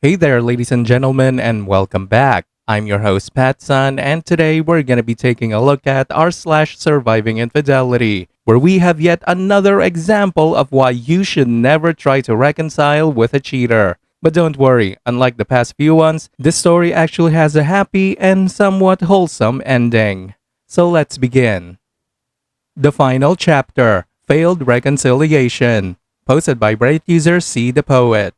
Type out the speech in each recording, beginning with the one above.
Hey there, ladies and gentlemen, and welcome back. I'm your host, PattSun, and today we're going to be taking a look at r/surviving infidelity, where we have yet another example of why you should never try to reconcile with a cheater. But don't worry, unlike the past few ones, this story actually has a happy and somewhat wholesome ending. So let's begin. The final chapter, Failed Reconciliation, posted by Reddit user C the Poet.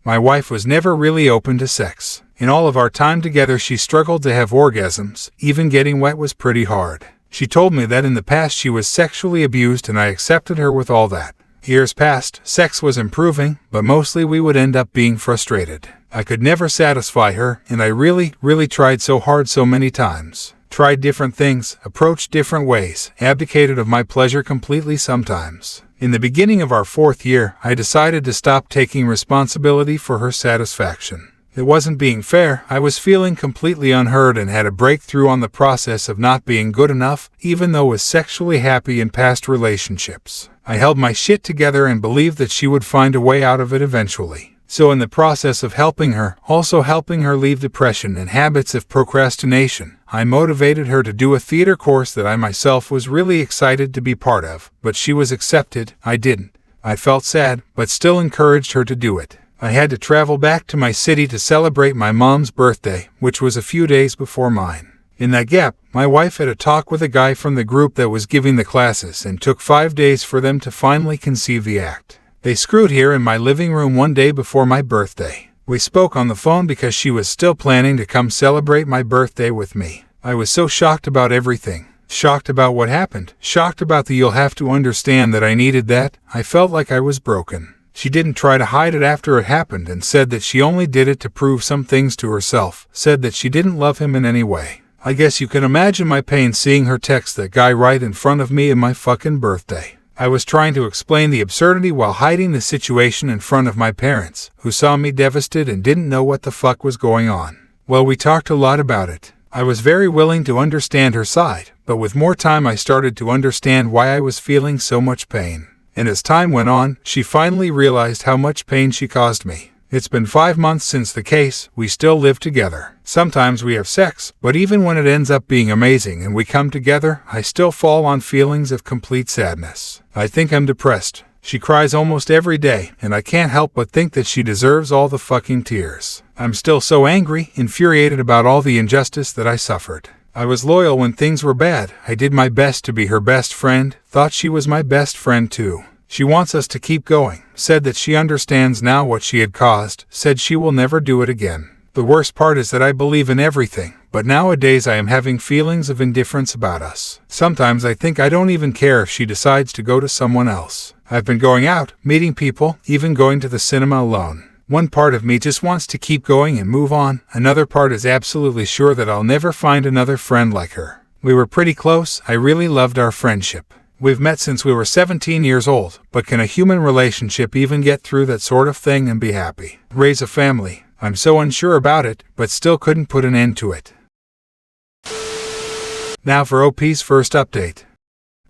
My wife was never really open to sex. In all of our time together, she struggled to have orgasms. Even getting wet was pretty hard. She told me that in the past she was sexually abused, and I accepted her with all that. Years passed, sex was improving, but mostly we would end up being frustrated. I could never satisfy her, and I really tried so hard so many times. Tried different things, approached different ways, abdicated of my pleasure completely sometimes. In the beginning of our 4th year, I decided to stop taking responsibility for her satisfaction. It wasn't being fair. I was feeling completely unheard and had a breakthrough on the process of not being good enough, even though I was sexually happy in past relationships. I held my shit together and believed that she would find a way out of it eventually. So in the process of helping her, also helping her leave depression and habits of procrastination, I motivated her to do a theater course that I myself was really excited to be part of, but she was accepted, I didn't. I felt sad, but still encouraged her to do it. I had to travel back to my city to celebrate my mom's birthday, which was a few days before mine. In that gap, my wife had a talk with a guy from the group that was giving the classes, and took 5 days for them to finally conceive the act. They screwed here in my living room one day before my birthday. We spoke on the phone because she was still planning to come celebrate my birthday with me. I was so shocked about everything. Shocked about what happened. Shocked about the "you'll have to understand that I needed that." I felt like I was broken. She didn't try to hide it after it happened, and said that she only did it to prove some things to herself. Said that she didn't love him in any way. I guess you can imagine my pain seeing her text that guy right in front of me on my fucking birthday. I was trying to explain the absurdity while hiding the situation in front of my parents, who saw me devastated and didn't know what the fuck was going on. Well, we talked a lot about it. I was very willing to understand her side, but with more time I started to understand why I was feeling so much pain. And as time went on, she finally realized how much pain she caused me. It's been 5 months since the case. We still live together. Sometimes we have sex, but even when it ends up being amazing and we come together, I still fall on feelings of complete sadness. I think I'm depressed. She cries almost every day, and I can't help but think that she deserves all the fucking tears. I'm still so angry, infuriated about all the injustice that I suffered. I was loyal when things were bad. I did my best to be her best friend, thought she was my best friend too. She wants us to keep going, said that she understands now what she had caused, said she will never do it again. The worst part is that I believe in everything, but nowadays I am having feelings of indifference about us. Sometimes I think I don't even care if she decides to go to someone else. I've been going out, meeting people, even going to the cinema alone. One part of me just wants to keep going and move on. Another part is absolutely sure that I'll never find another friend like her. We were pretty close. I really loved our friendship. We've met since we were 17 years old, but can a human relationship even get through that sort of thing and be happy? Raise a family? I'm so unsure about it, but still couldn't put an end to it. Now for OP's first update.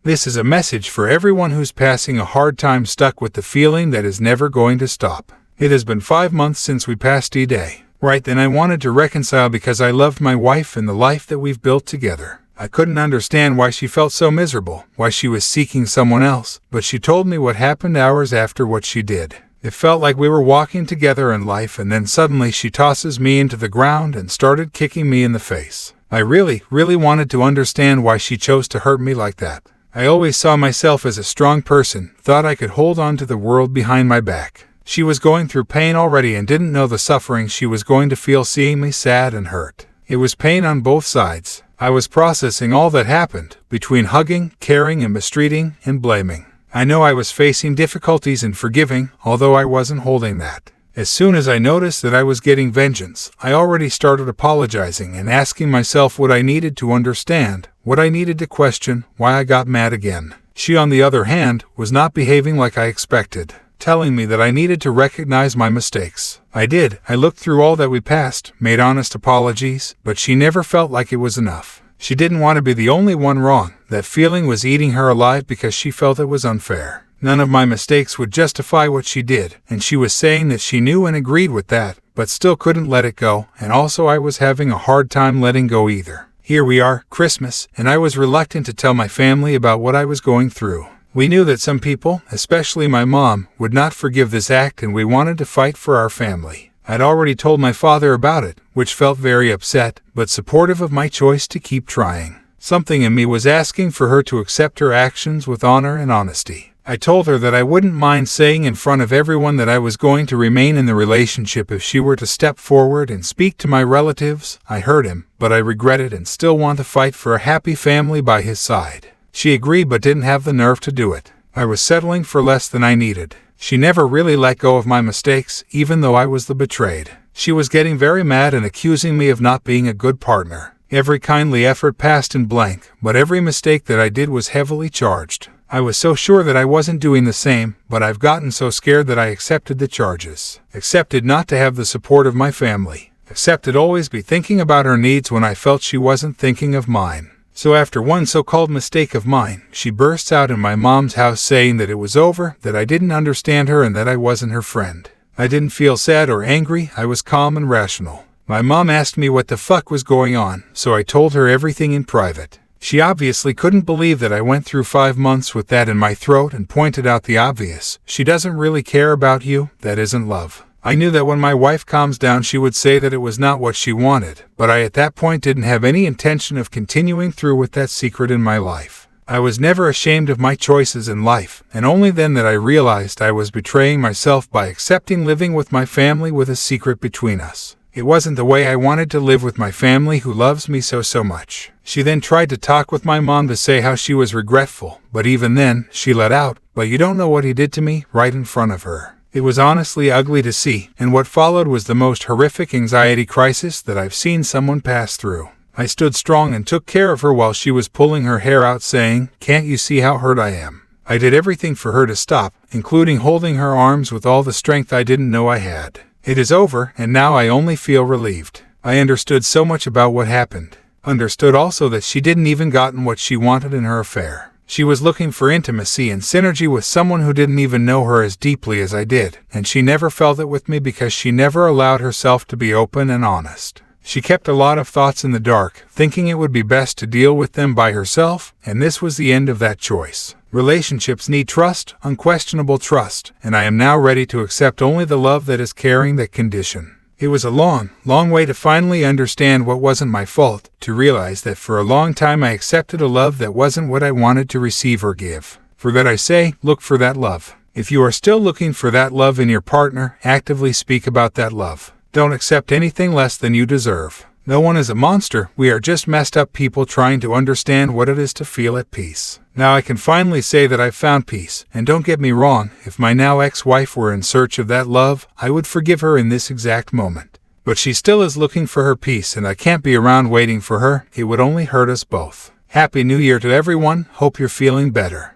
This is a message for everyone who's passing a hard time, stuck with the feeling that is never going to stop. It has been 5 months since we passed D-Day. Right then I wanted to reconcile because I loved my wife and the life that we've built together. I couldn't understand why she felt so miserable, why she was seeking someone else, but she told me what happened hours after what she did. It felt like we were walking together in life, and then suddenly she tosses me into the ground and started kicking me in the face. I really wanted to understand why she chose to hurt me like that. I always saw myself as a strong person, thought I could hold on to the world behind my back. She was going through pain already and didn't know the suffering she was going to feel seeing me sad and hurt. It was pain on both sides. I was processing all that happened, between hugging, caring, and mistreating, and blaming. I know I was facing difficulties in forgiving, although I wasn't holding that. As soon as I noticed that I was getting vengeance, I already started apologizing and asking myself what I needed to understand, what I needed to question, why I got mad again. She, on the other hand, was not behaving like I expected, telling me that I needed to recognize my mistakes. I did. I looked through all that we passed, made honest apologies, but she never felt like it was enough. She didn't want to be the only one wrong. That feeling was eating her alive because she felt it was unfair. None of my mistakes would justify what she did, and she was saying that she knew and agreed with that, but still couldn't let it go, and also I was having a hard time letting go either. Here we are, Christmas, and I was reluctant to tell my family about what I was going through. We knew that some people, especially my mom, would not forgive this act, and we wanted to fight for our family. I'd already told my father about it, which felt very upset, but supportive of my choice to keep trying. Something in me was asking for her to accept her actions with honor and honesty. I told her that I wouldn't mind saying in front of everyone that I was going to remain in the relationship if she were to step forward and speak to my relatives. I hurt him, but I regret it and still want to fight for a happy family by his side. She agreed but didn't have the nerve to do it. I was settling for less than I needed. She never really let go of my mistakes, even though I was the betrayed. She was getting very mad and accusing me of not being a good partner. Every kindly effort passed in blank, but every mistake that I did was heavily charged. I was so sure that I wasn't doing the same, but I've gotten so scared that I accepted the charges. Accepted not to have the support of my family. Accepted always be thinking about her needs when I felt she wasn't thinking of mine. So after one so-called mistake of mine, she bursts out in my mom's house saying that it was over, that I didn't understand her and that I wasn't her friend. I didn't feel sad or angry, I was calm and rational. My mom asked me what the fuck was going on, so I told her everything in private. She obviously couldn't believe that I went through 5 months with that in my throat and pointed out the obvious. She doesn't really care about you, that isn't love. I knew that when my wife calms down she would say that it was not what she wanted, but I at that point didn't have any intention of continuing through with that secret in my life. I was never ashamed of my choices in life, and only then that I realized I was betraying myself by accepting living with my family with a secret between us. It wasn't the way I wanted to live with my family who loves me so much. She then tried to talk with my mom to say how she was regretful, but even then, she let out, "But you don't know what he did to me," right in front of her. It was honestly ugly to see, and what followed was the most horrific anxiety crisis that I've seen someone pass through. I stood strong and took care of her while she was pulling her hair out saying, "Can't you see how hurt I am?" I did everything for her to stop, including holding her arms with all the strength I didn't know I had. It is over, and now I only feel relieved. I understood so much about what happened. Understood also that she didn't even gotten what she wanted in her affair. She was looking for intimacy and synergy with someone who didn't even know her as deeply as I did, and she never felt it with me because she never allowed herself to be open and honest. She kept a lot of thoughts in the dark, thinking it would be best to deal with them by herself, and this was the end of that choice. Relationships need trust, unquestionable trust, and I am now ready to accept only the love that is carrying that condition. It was a long way to finally understand what wasn't my fault, to realize that for a long time I accepted a love that wasn't what I wanted to receive or give. For that I say, look for that love. If you are still looking for that love in your partner, actively speak about that love. Don't accept anything less than you deserve. No one is a monster, we are just messed up people trying to understand what it is to feel at peace. Now I can finally say that I've found peace, and don't get me wrong, if my now ex-wife were in search of that love, I would forgive her in this exact moment. But she still is looking for her peace, and I can't be around waiting for her, it would only hurt us both. Happy New Year to everyone, hope you're feeling better.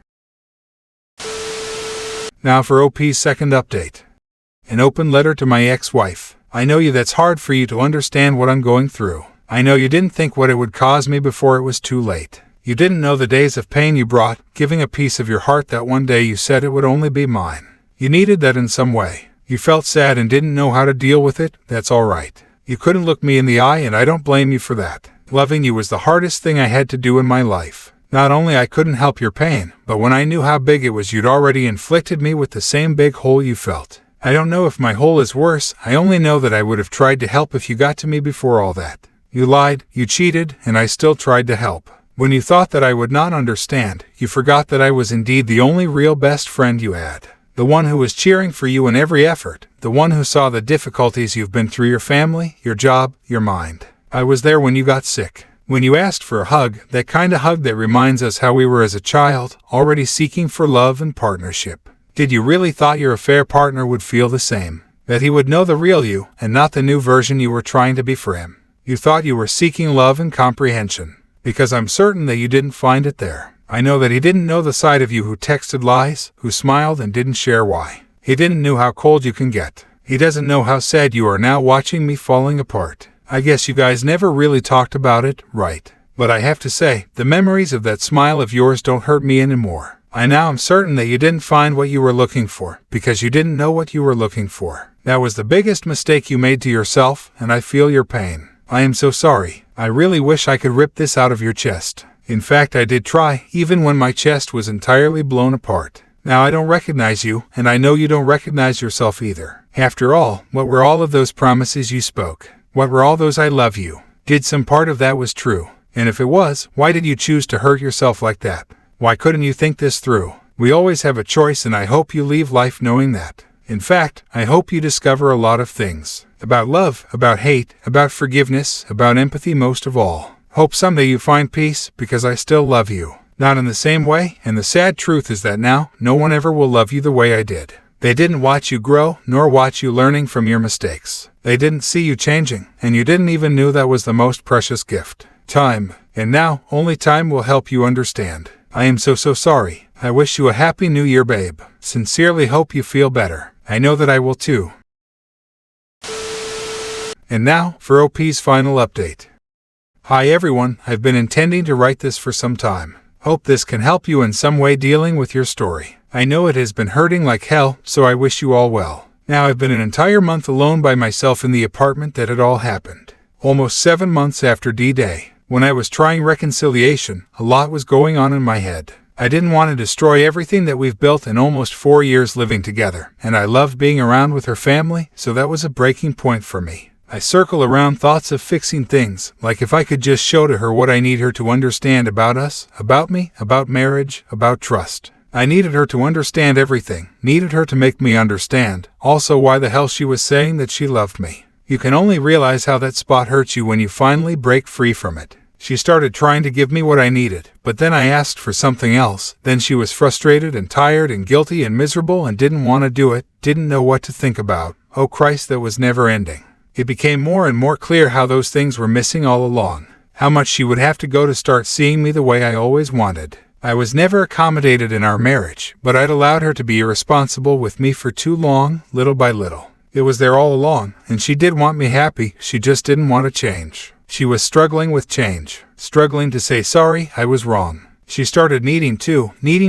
Now for OP's second update. An open letter to my ex-wife. I know that's hard for you to understand what I'm going through. I know you didn't think what it would cause me before it was too late. You didn't know the days of pain you brought, giving a piece of your heart that one day you said it would only be mine. You needed that in some way. You felt sad and didn't know how to deal with it, that's alright. You couldn't look me in the eye and I don't blame you for that. Loving you was the hardest thing I had to do in my life. Not only I couldn't help your pain, but when I knew how big it was you'd already inflicted me with the same big hole you felt. I don't know if my hole is worse, I only know that I would have tried to help if you got to me before all that. You lied, you cheated, and I still tried to help. When you thought that I would not understand, you forgot that I was indeed the only real best friend you had. The one who was cheering for you in every effort, the one who saw the difficulties you've been through, your family, your job, your mind. I was there when you got sick. When you asked for a hug, that kind of hug that reminds us how we were as a child, already seeking for love and partnership. Did you really thought your affair partner would feel the same? That he would know the real you, and not the new version you were trying to be for him? You thought you were seeking love and comprehension. Because I'm certain that you didn't find it there. I know that he didn't know the side of you who texted lies, who smiled and didn't share why. He didn't know how cold you can get. He doesn't know how sad you are now watching me falling apart. I guess you guys never really talked about it, right? But I have to say, the memories of that smile of yours don't hurt me anymore. I now am certain that you didn't find what you were looking for, because you didn't know what you were looking for. That was the biggest mistake you made to yourself, and I feel your pain. I am so sorry. I really wish I could rip this out of your chest. In fact, I did try, even when my chest was entirely blown apart. Now I don't recognize you, and I know you don't recognize yourself either. After all, what were all of those promises you spoke? What were all those I love you? Did some part of that was true? And if it was, why did you choose to hurt yourself like that? Why couldn't you think this through? We always have a choice, and I hope you leave life knowing that. In fact, I hope you discover a lot of things. About love, about hate, about forgiveness, about empathy most of all. Hope someday you find peace, because I still love you. Not in the same way, and the sad truth is that now, no one ever will love you the way I did. They didn't watch you grow, nor watch you learning from your mistakes. They didn't see you changing, and you didn't even know that was the most precious gift. Time. And now, only time will help you understand. I am so sorry. I wish you a happy new year, babe. Sincerely hope you feel better. I know that I will too. And now, for OP's final update. Hi everyone, I've been intending to write this for some time. Hope this can help you in some way dealing with your story. I know it has been hurting like hell, so I wish you all well. Now I've been an entire month alone by myself in the apartment that it all happened. Almost 7 months after D-Day. When I was trying reconciliation, a lot was going on in my head. I didn't want to destroy everything that we've built in almost 4 years living together, and I loved being around with her family, so that was a breaking point for me. I circle around thoughts of fixing things, like if I could just show to her what I need her to understand about us, about me, about marriage, about trust. I needed her to understand everything, needed her to make me understand, also why the hell she was saying that she loved me. You can only realize how that spot hurts you when you finally break free from it. She started trying to give me what I needed, but then I asked for something else. Then she was frustrated and tired and guilty and miserable and didn't want to do it, didn't know what to think about. Oh Christ, that was never ending. It became more and more clear how those things were missing all along. How much she would have to go to start seeing me the way I always wanted. I was never accommodated in our marriage, but I'd allowed her to be irresponsible with me for too long, little by little. It was there all along, and she did want me happy, she just didn't want to change. She was struggling with change, struggling to say sorry, I was wrong. She started needing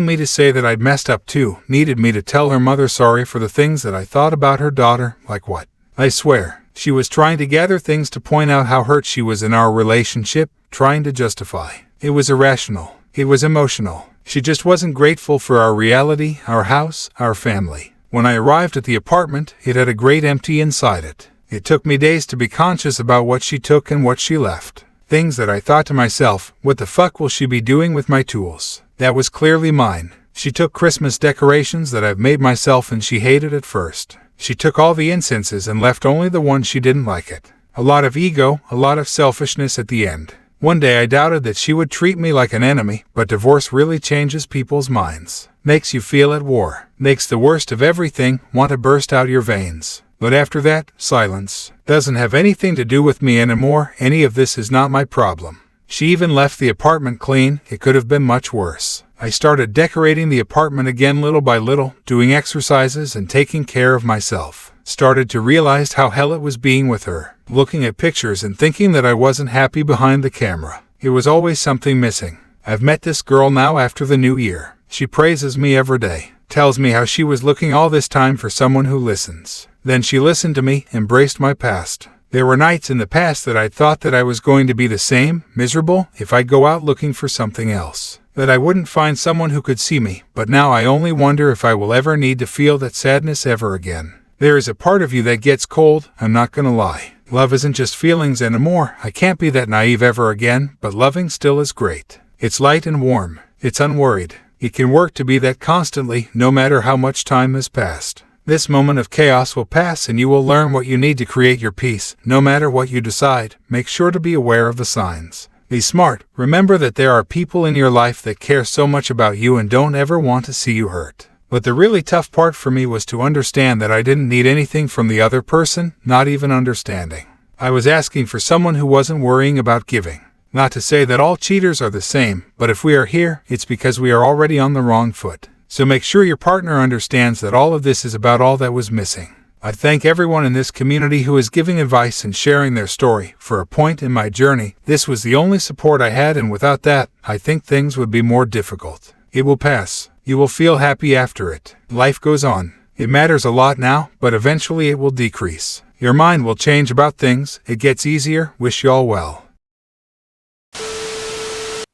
me to say that I'd messed up too, needed me to tell her mother sorry for the things that I thought about her daughter, like what? I swear, she was trying to gather things to point out how hurt she was in our relationship, trying to justify. It was irrational. It was emotional. She just wasn't grateful for our reality, our house, our family. When I arrived at the apartment, it had a great empty inside it. It took me days to be conscious about what she took and what she left. Things that I thought to myself, what the fuck will she be doing with my tools? That was clearly mine. She took Christmas decorations that I've made myself and she hated at first. She took all the incenses and left only the one she didn't like it. A lot of ego, a lot of selfishness at the end. One day I doubted that she would treat me like an enemy, but divorce really changes people's minds. Makes you feel at war. Makes the worst of everything want to burst out your veins. But after that, silence. Doesn't have anything to do with me anymore, any of this is not my problem. She even left the apartment clean, it could have been much worse. I started decorating the apartment again little by little, doing exercises and taking care of myself. Started to realize how hell it was being with her. Looking at pictures and thinking that I wasn't happy behind the camera. It was always something missing. I've met this girl now after the new year. She praises me every day. Tells me how she was looking all this time for someone who listens. Then she listened to me, embraced my past. There were nights in the past that I thought that I was going to be the same, miserable, if I go out looking for something else. That I wouldn't find someone who could see me, but now I only wonder if I will ever need to feel that sadness ever again. There is a part of you that gets cold, I'm not gonna lie. Love isn't just feelings anymore, I can't be that naive ever again, but loving still is great. It's light and warm, it's unworried. It can work to be that constantly, no matter how much time has passed. This moment of chaos will pass and you will learn what you need to create your peace. No matter what you decide, make sure to be aware of the signs. Be smart. Remember that there are people in your life that care so much about you and don't ever want to see you hurt. But the really tough part for me was to understand that I didn't need anything from the other person, not even understanding. I was asking for someone who wasn't worrying about giving. Not to say that all cheaters are the same, but if we are here, it's because we are already on the wrong foot. So make sure your partner understands that all of this is about all that was missing. I thank everyone in this community who is giving advice and sharing their story. For a point in my journey, this was the only support I had, and without that, I think things would be more difficult. It will pass. You will feel happy after it. Life goes on. It matters a lot now, but eventually it will decrease. Your mind will change about things. It gets easier. Wish you all well.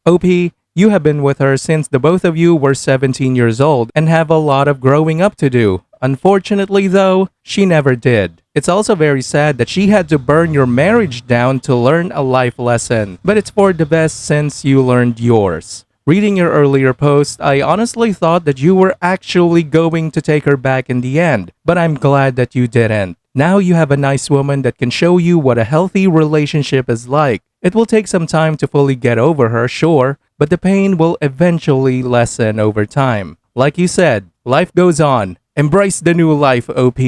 OP, you have been with her since the both of you were 17 years old and have a lot of growing up to do. Unfortunately, though, she never did. It's also very sad that she had to burn your marriage down to learn a life lesson, but it's for the best since you learned yours. Reading your earlier post, I honestly thought that you were actually going to take her back in the end, but I'm glad that you didn't. Now you have a nice woman that can show you what a healthy relationship is like. It will take some time to fully get over her, sure, but the pain will eventually lessen over time. Like you said, life goes on. Embrace the new life, OP,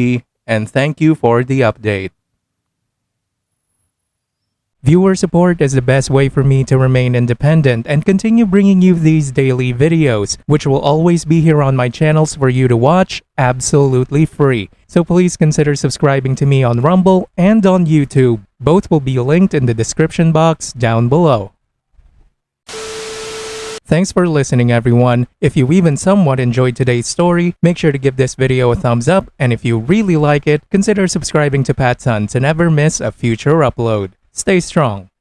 and thank you for the update. Viewer support is the best way for me to remain independent and continue bringing you these daily videos, which will always be here on my channels for you to watch absolutely free. So please consider subscribing to me on Rumble and on YouTube. Both will be linked in the description box down below. Thanks for listening, everyone. If you even somewhat enjoyed today's story, make sure to give this video a thumbs up, and if you really like it, consider subscribing to PattSun to never miss a future upload. Stay strong.